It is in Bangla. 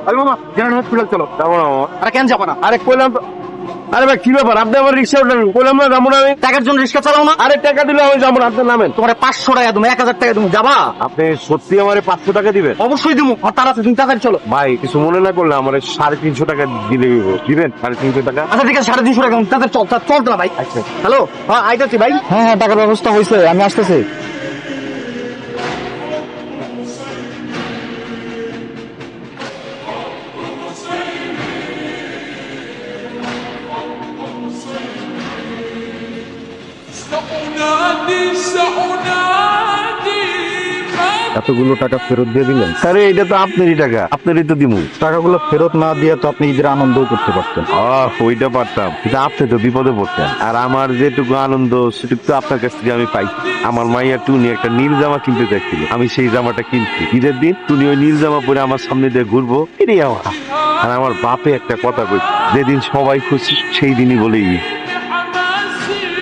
আরে মামা জেনারেল হসপিটাল চলো। যাবো না মামা। আরে কেন যাবো না? আরে কইলাম তো। আরে ভাই কি ব্যাপার, আপনি আমার রিক্সা উঠলেন, কইলাম না যাবো না আমি। টাকার জন্য রিক্সা চালাও না? আরে টাকা দিলে আমি যাবো না, আপনি নামেন। তোমার 500 টাকা তুমি 1000 টাকা তুমি যাবা? আপনি সত্যি আমার 500 টাকা দিবেন? অবশ্যই দিমু, হঠাৎ আছে তুমি তাড়াতাড়ি চলো। ভাই কিছু মনে না করলে আমার 350 টাকা দিলে দিবেন। 350 টাকা। আচ্ছা ঠিক আছে 350 টাকা তাড়াতাড়ি চল, চল না ভাই। আচ্ছা হ্যালো, হ্যাঁ আইতাছি ভাই। হ্যাঁ হ্যাঁ, টাকার ব্যবস্থা হয়েছে, আমি আসতেছি। এতগুলো টাকা ফেরত দিয়ে দিলেন। আরে এটা তো আপনারই টাকা, আপনারই তো দিমু। টাকাগুলো ফেরত না দিয়ে তো আপনি ঈদের আনন্দও করতে পারতেন। ওইটা পারতাম, কিন্তু আপনি তো বিপদে পড়তেন। আর আমার যেটুকু আনন্দ সেটুকু তো আপনার কাছ থেকে আমি পাই। আমার মাইয়া টুনি একটা নীল জামা কিনতে চাইছিল, আমি সেই জামাটা কিনছি। ঈদের দিন টুনি ওই নীল জামা পরে আমার সামনে দিয়ে ঘুরবো, এটাই আমার। আর আমার বাপে একটা কথা কই, যেদিন সবাই খুশি সেই দিনই বলে ঈদ।